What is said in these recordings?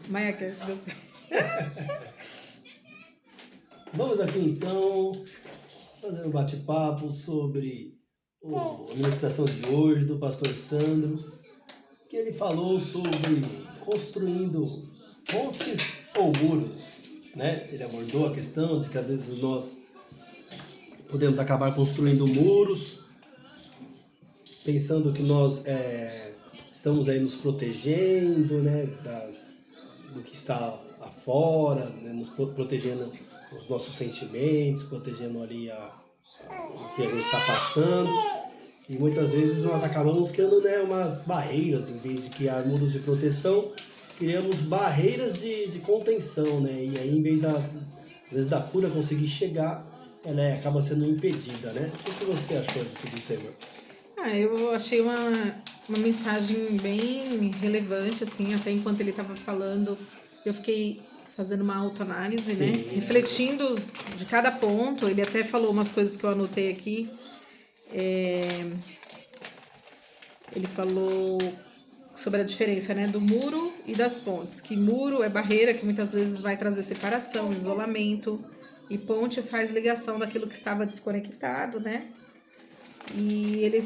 MaiaCast, você. Vamos aqui então fazer um bate-papo sobre a ministração de hoje do pastor Sandro, que ele falou sobre construindo pontes ou muros, né? Ele abordou a questão de que às vezes nós podemos acabar construindo muros, pensando que nós estamos aí nos protegendo, né, do que está afora, né, nos protegendo os nossos sentimentos, protegendo ali o que a gente está passando. E muitas vezes nós acabamos criando, né, umas barreiras, em vez de criar muros de proteção, criamos barreiras de contenção, né? E aí, em vez às vezes da cura conseguir chegar, ela acaba sendo impedida, né? O que você achou de tudo isso aí, meu? Eu achei uma mensagem bem relevante, assim, até enquanto ele estava falando, eu fiquei fazendo uma autoanálise, né? Sim. Refletindo de cada ponto. Ele até falou umas coisas que eu anotei aqui. Ele falou sobre a diferença, né, do muro e das pontes. Que muro é barreira, que muitas vezes vai trazer separação, isolamento, e ponte faz ligação daquilo que estava desconectado, né? E ele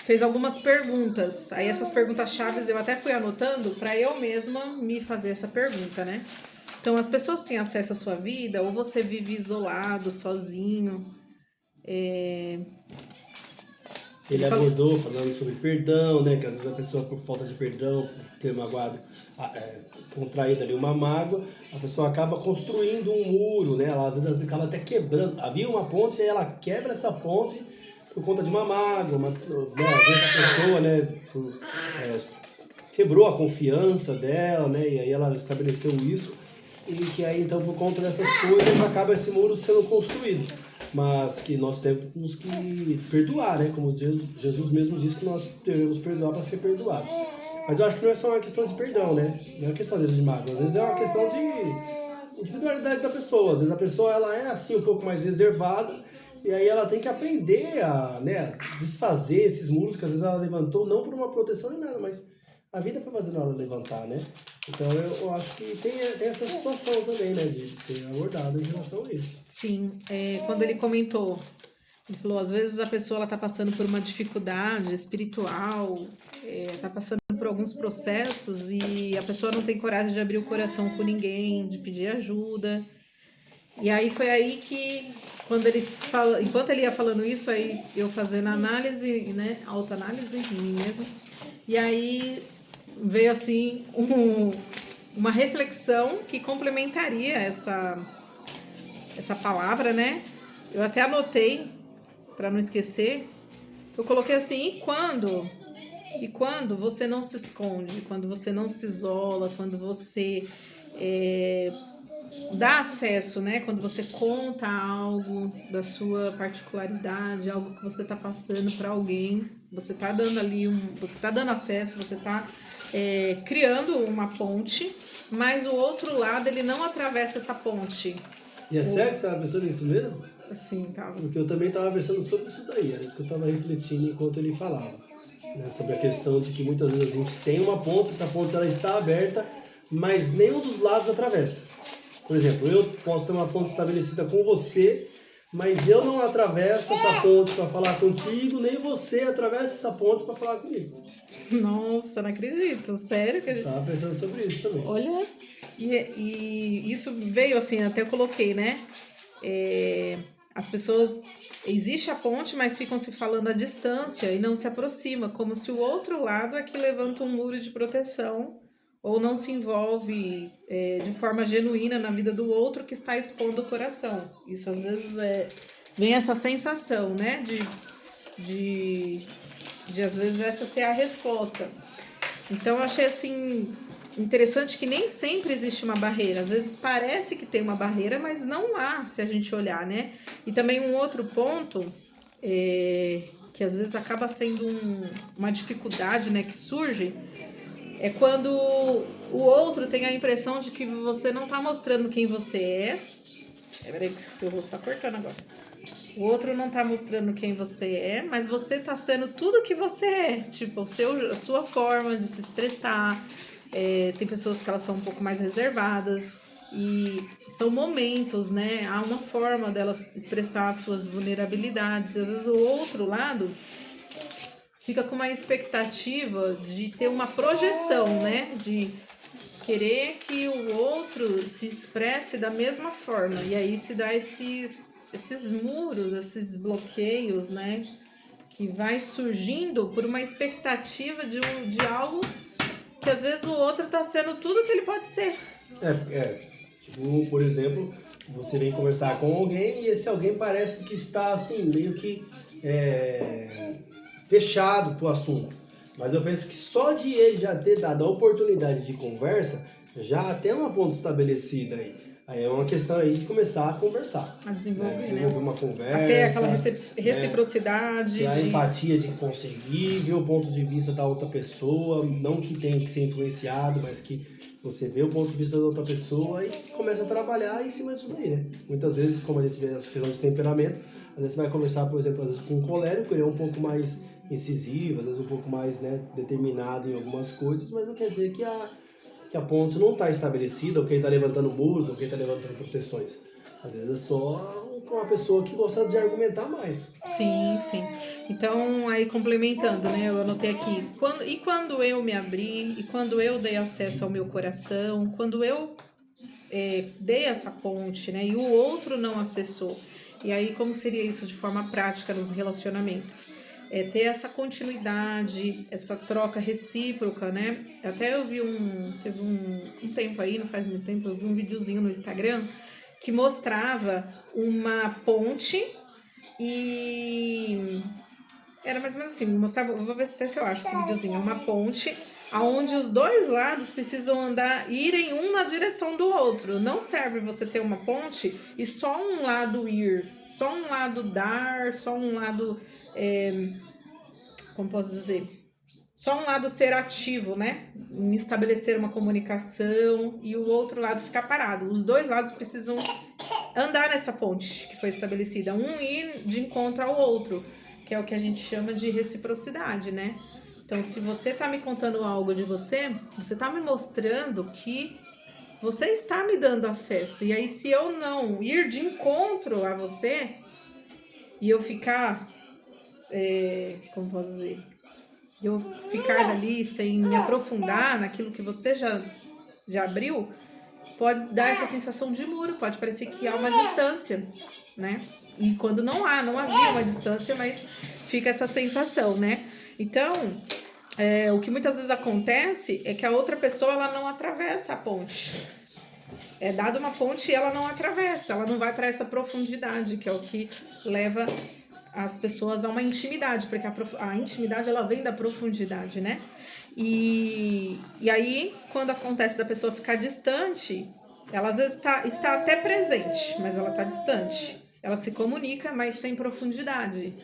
fez algumas perguntas. Aí essas perguntas chaves eu até fui anotando para eu mesma me fazer essa pergunta, né? Então, as pessoas têm acesso à sua vida ou você vive isolado, sozinho? Ele abordou falando sobre perdão, né? Que às vezes a pessoa, por falta de perdão, por ter magoado, contraído ali uma mágoa, a pessoa acaba construindo um muro, né? Ela às vezes acaba até quebrando. Havia uma ponte e aí ela quebra essa ponte por conta de uma mágoa, né? Às vezes a pessoa, né, quebrou a confiança dela, né? E aí ela estabeleceu isso. E que aí, então, por conta dessas coisas, acaba esse muro sendo construído. Mas que nós temos que perdoar, né? Como Jesus mesmo disse que nós devemos perdoar para ser perdoado. Mas eu acho que não é só uma questão de perdão, né? Não é uma questão às vezes de mágoa. Às vezes é uma questão de individualidade da pessoa. Às vezes a pessoa ela é assim um pouco mais reservada e aí ela tem que aprender a, né, desfazer esses muros que às vezes ela levantou, não por uma proteção nem nada, mas a vida foi fazendo ela levantar, né? Então eu acho que tem essa situação também, né? De ser abordada em relação a isso. Sim, quando ele comentou, ele falou, às vezes a pessoa ela tá passando por uma dificuldade espiritual, tá passando por alguns processos e a pessoa não tem coragem de abrir o coração com ninguém, de pedir ajuda. E aí foi aí que, quando ele fala, enquanto ele ia falando isso, aí eu fazendo análise, né, autoanálise em mim mesmo, e aí veio assim uma reflexão que complementaria essa palavra, né? Eu até anotei para não esquecer. Eu coloquei assim: e quando você não se esconde, quando você não se isola, quando você dá acesso, né? Quando você conta algo da sua particularidade, algo que você está passando para alguém, você está dando ali você está dando acesso, você está criando uma ponte, mas o outro lado ele não atravessa essa ponte. E é sério que você estava pensando nisso mesmo? Assim, tava. Porque eu também estava pensando sobre isso daí, era isso que eu estava refletindo enquanto ele falava. Né? Sobre a questão de que muitas vezes a gente tem uma ponte, essa ponte ela está aberta, mas nenhum dos lados atravessa. Por exemplo, eu posso ter uma ponte estabelecida com você, mas eu não atravesso essa ponte para falar contigo, nem você atravessa essa ponte para falar comigo. Nossa, não acredito. Sério que a gente... Estava pensando sobre isso também. Olha, e isso veio assim, até eu coloquei, né? As pessoas... Existe a ponte, mas ficam se falando à distância e não se aproxima, como se o outro lado é que levanta um muro de proteção ou não se envolve de forma genuína na vida do outro que está expondo o coração. Isso às vezes vem essa sensação, né? De às vezes essa ser a resposta. Então eu achei assim interessante que nem sempre existe uma barreira. Às vezes parece que tem uma barreira, mas não há, se a gente olhar, né? E também um outro ponto que às vezes acaba sendo uma dificuldade, né, que surge, é quando o outro tem a impressão de que você não está mostrando quem você é. Peraí que seu rosto está cortando agora. O outro não tá mostrando quem você é, mas você tá sendo tudo que você é. Tipo, a sua forma de se expressar, tem pessoas que elas são um pouco mais reservadas, e são momentos, né? Há uma forma delas expressar suas vulnerabilidades. Às vezes o outro lado fica com uma expectativa de ter uma projeção, né? De querer que o outro se expresse da mesma forma. E aí se dá esses muros, esses bloqueios, né? Que vai surgindo por uma expectativa de algo que às vezes o outro está sendo tudo que ele pode ser. Tipo, por exemplo, você vem conversar com alguém e esse alguém parece que está assim, meio que fechado pro assunto. Mas eu penso que só de ele já ter dado a oportunidade de conversa, já tem uma ponta estabelecida aí. Aí é uma questão aí de começar a conversar. A desenvolver, desenvolver uma conversa. Até aquela reciprocidade. Ter a empatia de conseguir ver o ponto de vista da outra pessoa. Não que tenha que ser influenciado, mas que você vê o ponto de vista da outra pessoa e começa a trabalhar em cima disso daí, né? Muitas vezes, como a gente vê nessa questão de temperamento, às vezes você vai conversar, por exemplo, às vezes com um colérico, ele é um pouco mais incisivo, às vezes um pouco mais, né, determinado em algumas coisas, mas não quer dizer que a ponte não está estabelecida, ou que ele está levantando muros, ou que ele está levantando proteções. Às vezes é só uma pessoa que gosta de argumentar mais. Sim, sim. Então, aí complementando, né? Eu anotei aqui. Quando eu me abri, e quando eu dei acesso ao meu coração, quando eu dei essa ponte, né? E o outro não acessou. E aí, como seria isso de forma prática nos relacionamentos? Ter essa continuidade, essa troca recíproca, né? Até eu vi teve um tempo aí, não faz muito tempo, eu vi um videozinho no Instagram que mostrava uma ponte e era mais ou menos assim, mostrava, vou ver até se eu acho esse videozinho, uma ponte onde os dois lados precisam irem um na direção do outro. Não serve você ter uma ponte e só um lado ir, só um lado dar, só um lado, como posso dizer? Só um lado ser ativo, né? Em estabelecer uma comunicação e o outro lado ficar parado. Os dois lados precisam andar nessa ponte que foi estabelecida, um ir de encontro ao outro, que é o que a gente chama de reciprocidade, né? Então, se você tá me contando algo de você tá me mostrando que você está me dando acesso. E aí, se eu não ir de encontro a você e eu ficar, como posso dizer? Eu ficar ali sem me aprofundar naquilo que você já abriu, pode dar essa sensação de muro, pode parecer que há uma distância, né? E quando não havia uma distância, mas fica essa sensação, né? Então, o que muitas vezes acontece é que a outra pessoa ela não atravessa a ponte. É dada uma ponte e ela não atravessa, ela não vai para essa profundidade, que é o que leva as pessoas a uma intimidade, porque a intimidade ela vem da profundidade, né? E aí, quando acontece da pessoa ficar distante, ela às vezes está até presente, mas ela está distante. Ela se comunica, mas sem profundidade.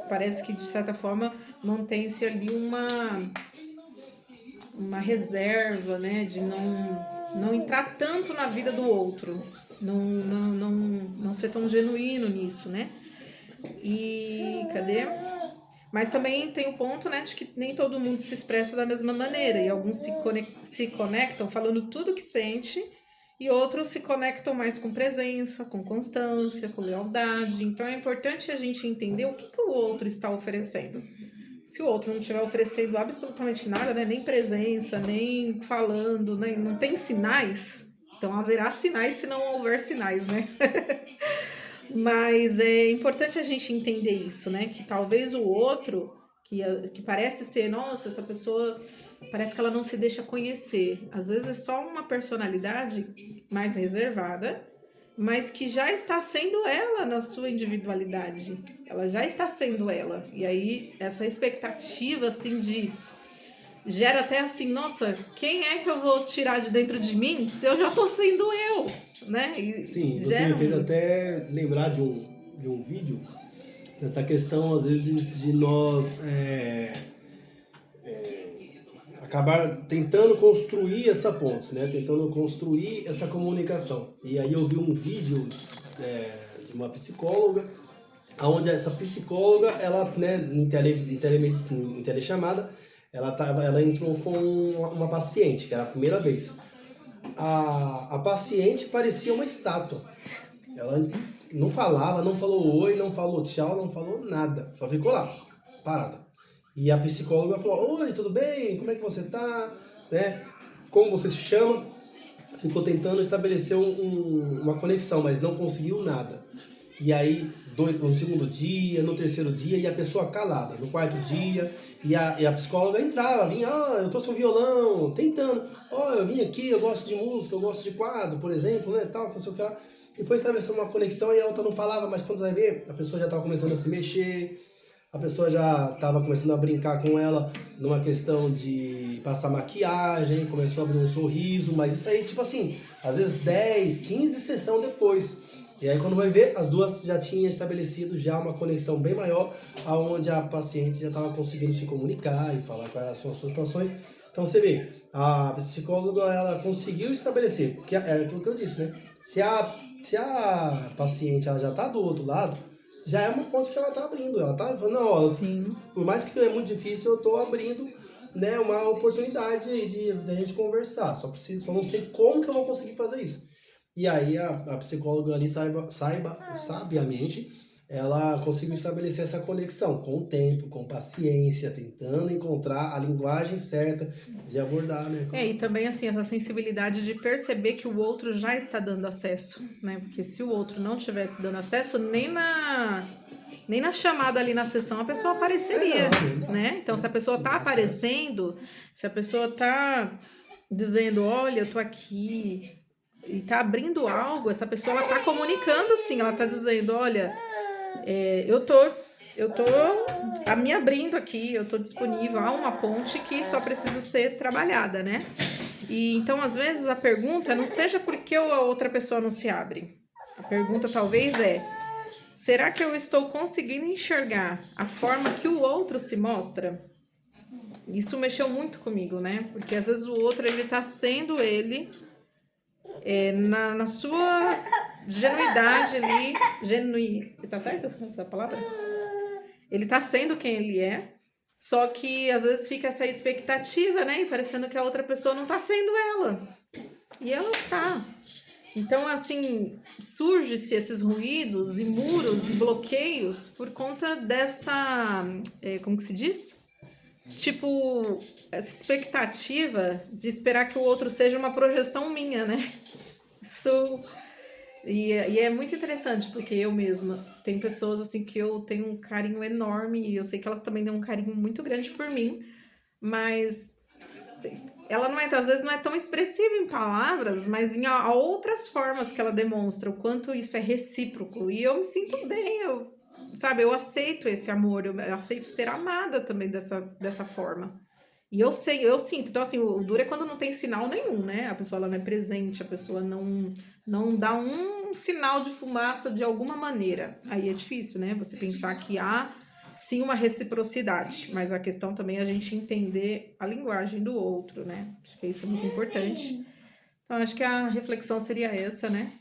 Parece que, de certa forma, mantém-se ali uma reserva, né? De não entrar tanto na vida do outro. Não ser tão genuíno nisso, né? E cadê? Mas também tem o ponto, né, de que nem todo mundo se expressa da mesma maneira. E alguns se conectam falando tudo que sente, e outros se conectam mais com presença, com constância, com lealdade. Então é importante a gente entender o que o outro está oferecendo. Se o outro não estiver oferecendo absolutamente nada, né, nem presença, nem falando, nem, não tem sinais, então haverá sinais se não houver sinais, né? Mas é importante a gente entender isso, né? Que talvez o outro, que parece ser, nossa, essa pessoa parece que ela não se deixa conhecer. Às vezes é só uma personalidade mais reservada, mas que já está sendo ela na sua individualidade. Ela já está sendo ela. E aí, essa expectativa, assim, gera até assim, nossa, quem é que eu vou tirar de dentro de mim se eu já tô sendo eu, né? E sim, você me fez até lembrar de um vídeo, dessa questão, às vezes, de nós acabar tentando construir essa ponte, né? Tentando construir essa comunicação. E aí eu vi um vídeo de uma psicóloga, onde essa psicóloga, ela, né, em telechamada, ela entrou com uma paciente, que era a primeira vez. A paciente parecia uma estátua. Ela não falava, não falou oi, não falou tchau, não falou nada. Só ficou lá, parada. E a psicóloga falou, oi, tudo bem? Como é que você tá? Né? Como você se chama? Ficou tentando estabelecer uma conexão, mas não conseguiu nada. E aí, no segundo dia, no terceiro dia, e a pessoa calada. No quarto dia, e a psicóloga entrava, vinha, eu trouxe um violão, tentando. Eu vim aqui, eu gosto de música, eu gosto de quadro, por exemplo, né, tal, não sei o que lá. E foi estabelecendo uma conexão e a outra não falava, mas quando vai ver, a pessoa já estava começando a se mexer, a pessoa já estava começando a brincar com ela numa questão de passar maquiagem, começou a abrir um sorriso, mas isso aí, tipo assim, às vezes 10, 15 sessão depois. E aí quando vai ver, as duas já tinham estabelecido já uma conexão bem maior, aonde a paciente já estava conseguindo se comunicar e falar quais eram as suas situações. Então você vê, a psicóloga ela conseguiu estabelecer, porque é aquilo que eu disse, né? Se a paciente ela já está do outro lado, já é uma ponte que ela está abrindo. Ela está falando, não, Sim. por mais que é muito difícil, eu estou abrindo, né, uma oportunidade de a gente conversar. Só não sei como que eu vou conseguir fazer isso. E aí a psicóloga ali sabiamente, ela conseguiu estabelecer essa conexão com o tempo, com paciência, tentando encontrar a linguagem certa de abordar, né? E também, assim, essa sensibilidade de perceber que o outro já está dando acesso, né? Porque se o outro não tivesse dando acesso, nem na chamada ali na sessão a pessoa apareceria, né? Então, se a pessoa tá aparecendo, se a pessoa tá dizendo, olha, eu tô aqui, e tá abrindo algo, essa pessoa, ela tá comunicando, sim, ela tá dizendo, olha, eu tô me abrindo aqui, eu tô disponível, há uma ponte que só precisa ser trabalhada, né? E então, às vezes, a pergunta não seja por que a outra pessoa não se abre. A pergunta talvez será que eu estou conseguindo enxergar a forma que o outro se mostra? Isso mexeu muito comigo, né? Porque às vezes o outro, ele tá sendo ele, na sua genuidade ali, tá certo essa palavra? Ele tá sendo quem ele é, só que às vezes fica essa expectativa, né? E parecendo que a outra pessoa não tá sendo ela. E ela está. Então, assim, surge-se esses ruídos e muros e bloqueios por conta dessa, como que se diz? Tipo, essa expectativa de esperar que o outro seja uma projeção minha, né? Isso. E é muito interessante, porque eu mesma, tem pessoas assim que eu tenho um carinho enorme e eu sei que elas também têm um carinho muito grande por mim, mas ela não às vezes não é tão expressiva em palavras, mas em outras formas que ela demonstra o quanto isso é recíproco. E eu me sinto bem, eu aceito esse amor, eu aceito ser amada também dessa forma. E eu sinto. Então, assim, o duro é quando não tem sinal nenhum, né? A pessoa ela não é presente, a pessoa não dá um sinal de fumaça de alguma maneira. Aí é difícil, né? Você pensar que há, sim, uma reciprocidade. Mas a questão também é a gente entender a linguagem do outro, né? Acho que isso é muito importante. Então, acho que a reflexão seria essa, né?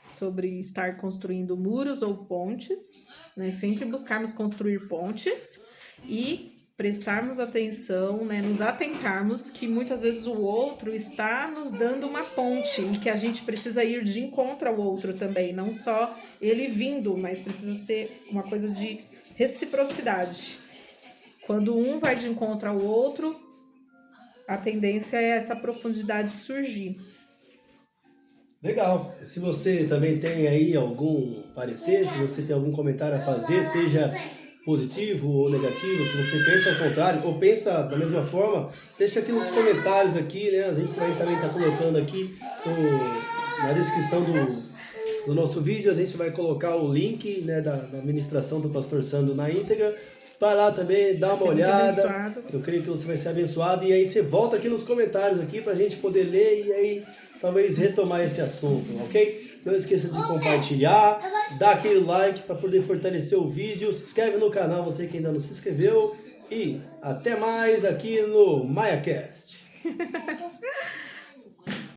Sobre estar construindo muros ou pontes, né? Sempre buscarmos construir pontes e prestarmos atenção, né, nos atentarmos que muitas vezes o outro está nos dando uma ponte e que a gente precisa ir de encontro ao outro também, não só ele vindo, mas precisa ser uma coisa de reciprocidade. Quando um vai de encontro ao outro, a tendência é essa profundidade surgir. Legal. Se você também tem aí algum parecer, se você tem algum comentário a fazer, seja positivo ou negativo, se você pensa ao contrário ou pensa da mesma forma, deixa aqui nos comentários aqui, né? A gente também está colocando aqui na descrição do nosso vídeo, a gente vai colocar o link, né, da ministração do Pastor Sandro na íntegra. Vai lá também, dá uma olhada, eu creio que você vai ser abençoado, e aí você volta aqui nos comentários aqui para a gente poder ler e aí talvez retomar esse assunto, ok? Não esqueça de compartilhar, dar aquele like para poder fortalecer o vídeo, se inscreve no canal, você que ainda não se inscreveu, e até mais aqui no MaiaCast.